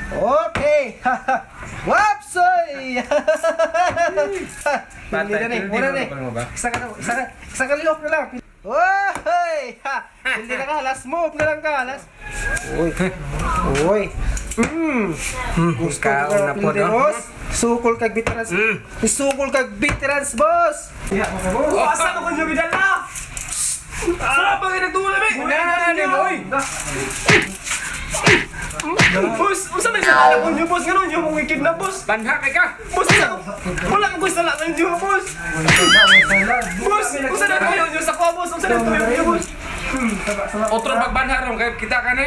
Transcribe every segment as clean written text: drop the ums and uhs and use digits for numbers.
Okay. Wapsoy. Pili na ni. Muna ni. Isa ka lihok na lang. Oh, hey. Hindi na ka. Last move na lang ka. Last. Uy. Uy. Gusto Ikaw ko na po, no? boss. Sukol kag veterans. Sukol kag veterans, boss. Asa ko kanyo gidala? Sarap ang inagdula be. Nani, boy. Boss, unsa may sala ko niyo boss ngayon yung mong kidnap boss? Banha kay ka. Boss, wala ko sala kanyo boss. Boss, unsa na kayo niyo sa ko boss? Unsa na kayo niyo boss? Otro pagbanha ron kay kita ka ni.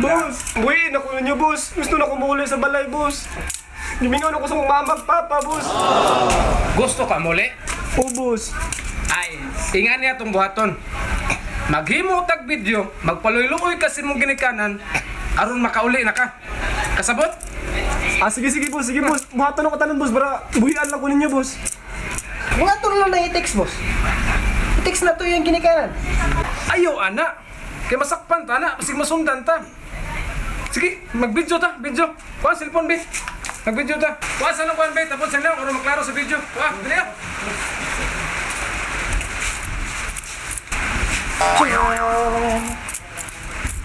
Boss, buhi na ko niyo boss. Gusto na ko muli sa balay boss. Gimingon ako sa mong mamag papa boss. Gusto ka muli? Oh boss. Ay, ingan niya tong buhaton. Maghimo tag video, magpaluy-luoy kasi mong ginikanan aron makauli na ka. Kasabot? Ah, sige boss, sige boss. Buhatan ako tanan boss, bara buhian lang ko ninyo boss. Mga tulong na i-text, boss. I-text na to yung ginikanan. Ayaw, ana. Kaya masakpan ta, ana. Sige, masundan ta. Sige, mag-video ta, video. Kuha, cellphone, be. Mag-video ta. Kuha, saan ang kuhan, be? Tapos sila, kung maklaro sa video. Kuha, dali ah.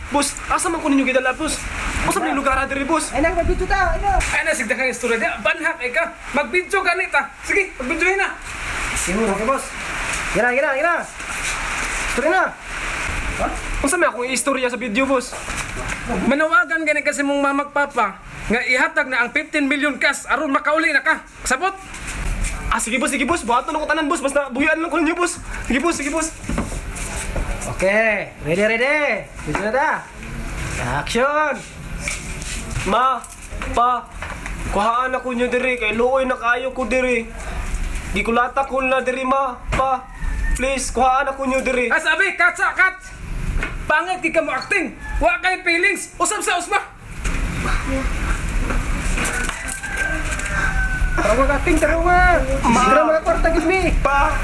Boss, asa man ko ninyo gidala boss? Asa man yung lugar diri boss? Ay, nag-video ta. Ay, na. Ay na, sigda kang istorya niya. Banhak, ay ka. Mag-video ka nita. Sige, mag-videohin na. Siguro, okay, boss. Gina. Tuloy na. Unsa may akong istorya sa video boss? Manawagan gani kasi mong mamagpapa nga ihatag na ang 15 million cash aron makauli na ka. Sabot? Ah, sige boss. Buhaton ako tanan boss, basta buhian lang ko ninyo boss. Sige boss. Okay. Ready. Video na ta. Action. Ma, pa, kuhaan ako nyo diri, kay luoy na kayo ko diri. Di ko lata ko na diri ma, pa. Please, kuhaan ako nyo diri. Ah, sabi, cut! Pangit di ka mo acting. Wa kay feelings. Usab sa usba. Tarawa ka, ting, tarawa. Tara mga kwarta, give me. Pa,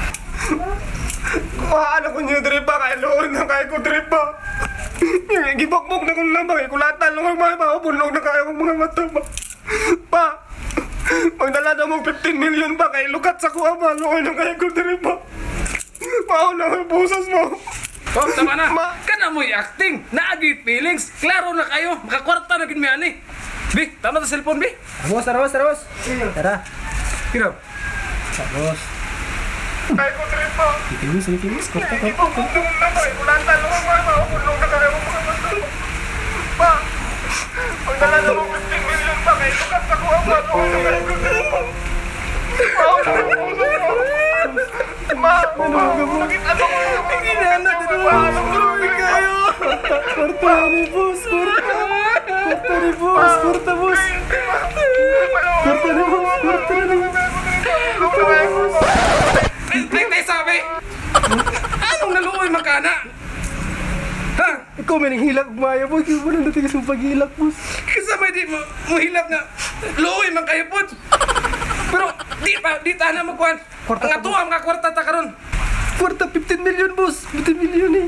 kuhaan ako nyo diri pa, kay luoy na kayo ko diri pa. Gibokbok na kong lamang, kay kulatan lang ang mga mapupunog na kayo ang mga mata pa. Pa, magdala na mong 15 million pa, kay lukat sa kuha pa, luoy na kayo ko diri pa. Paon na ang pusas mo. Oh, tama na. Ma- Kana mo'y acting. Naagi feelings. Klaro na kayo. Makakwarta na gid mi ani. Bi, tama sa cellphone, bi. Tara, boss. Tara. Kira. Boss. Kaya ko diri pa. Kikimis. Kwarta. Gibokbok na kong lamang, kay kulatan lang ang mga mapupunog na kayo ang mga mata pa. Pa, magdala na mong 15 million pa, kay lukat sa kuha pa, luoy na kayo ko diri pa. Paon na ang pusas mo. Ma, bakit ano ko yung Ginana din mo. Grabe kayo. Kwarta ni boss. Kwarta, boss. Tay sabi. Anong naluoy makana? Ha? Ikaw may nanghilak, Maya, boy. Kaya mo nang dating sa paghilak, boss. Kasabay di mo hilap nga. Luoy man kayo pod. Pero di ta na magkuhan. Kwarta Ang atuwa mga kwarta ta karon. Kwarta, 15 million, boss. 15 million eh.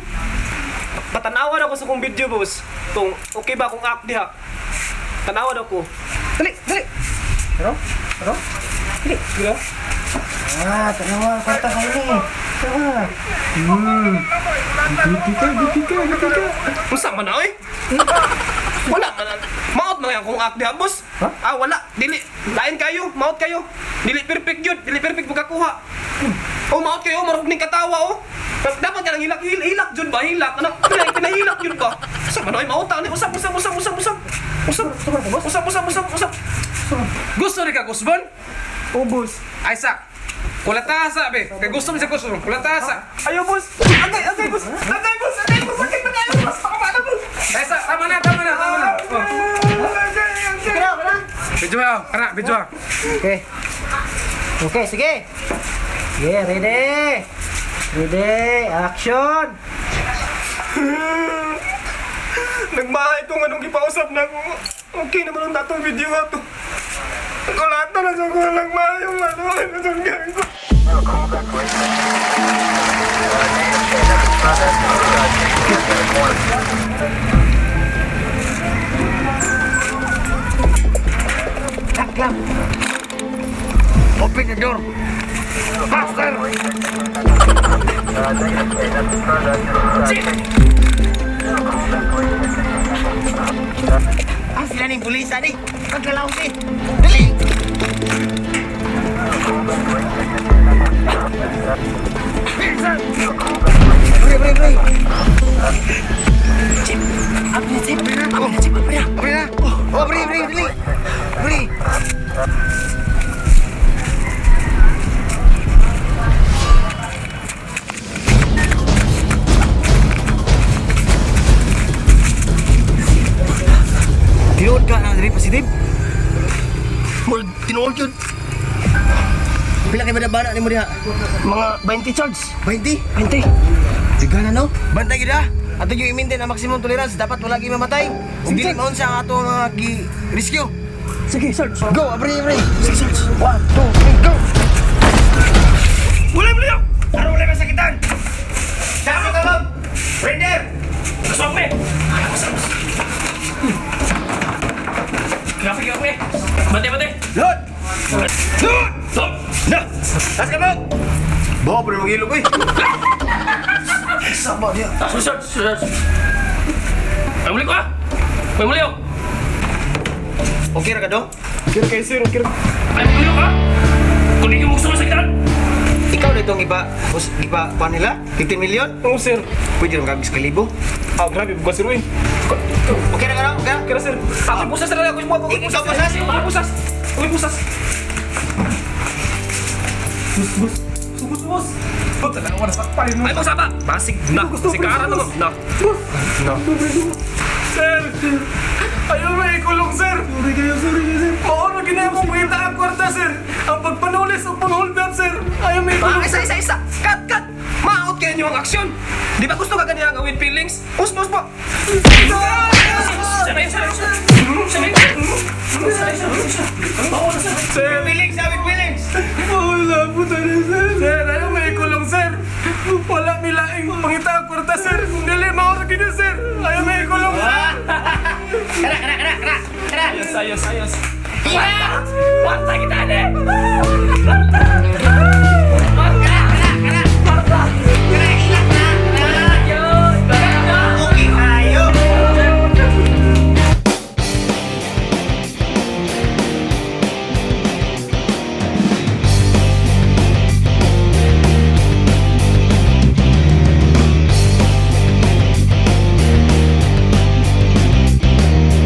Patanawan ako sa kong video, boss. Kung okay ba kung act diha. Tanawan ako. Dali. Taro. Dali. Gira? Tanawa. Kwarta kayo ni. Tara. Biti ka. Unsa man na, oy? Wala man. Maot man yan kung act diha, boss. Ha? Ah, wala. Dili. Lain kayo. Maot kayo. Dili perfect yun. Dili perfect pagkakuha. Oh, maot kayo. Marog ning katawa, oh. Dapat ka lang hilak jud ba? Hilak. Ano? Pinahilak jud ba? Unsa man, oy? Maot ta ni. Usap. Gusto ni ka kusbon? Oh, boss. Isaac. Kulatasa be. Kay gusto mo sa kusbon. Kulatasa. Ayo, boss. Agay, boss. Sakit na kayo, boss. Ako ba na, boss? Isaac, tama na. Oh. Video ha. Kana, video ha. Okay, sige. Yeah, ready. Action. Nagmahay ko anong gipausap na ko. Okay naman ang datong video nga to. Nakulata na sa ko lang maayong manuhay na sa gang ko. lang. Open the door. Faster! Ah, sila ning pulis ni. Pagkalaw si. Dali! Pinsan! Beri. Cip, apa ni Cip? Apa ni Cip? Apa ya? Oh, beri, dali. Beri. Tinuod ka na dari positif? Tinuod yun. Pila kayo bana ni mo diha? Mga 20 charge. 20? 20. Tiga na no? Bantay gida. Ato yung i-maintain ang maximum tolerance. Dapat wala gi mamatay. Ug dili maun sa ang ato mga gi-rescue. Sige, search. Go, abri. Sige, search. 1, 2, 3, go! Wala. Taro wala masakitan! Dapat ka lang! Render! Kasok me. Grabe. Bate. Load! Stop. Na! Tas ka mo! Bawa pa rin mag-ilog eh! Sama dia! Search. May muli ko ha? May muli ko. Okay ra ka dong? Kira kayo sir, Ay, may muli ko ha? Kung hindi mo gusto masakitan. Ikaw na itong iba pa nila? 15 million? Oo sir. Pwede rin kagis kalibo? Grabe, bukas sir eh. Okay na ka dong? Okay? Kira sir. Ako'y pusas talaga. Ako'y Ikaw pusas? Ako'y pusas. Bus. Ba't na naman nasakpay mo? Ay, magsapa! Basig na! Sikaran naman! Na! Sir! Ayaw may ikulong, sir! Sorry kayo, sir! Mauro ginaya mong kita ang kwarta, sir! Ang pagpanulis o pang-hold up, sir! Ayaw may ikulong! Isa! Cut! Maot kayo niyo ang aksyon! Di ba gusto ka ganyan ang with feelings? Pus po! Sir! Feelings! Wala po tayo, sir! Sir, ayaw may ikulong, sir! Wala nilaing pangita ang kwarta, sir! Dili, mauro ginaya, sir! Ayaw may ikulong, sir! Ayos. Wanta kita,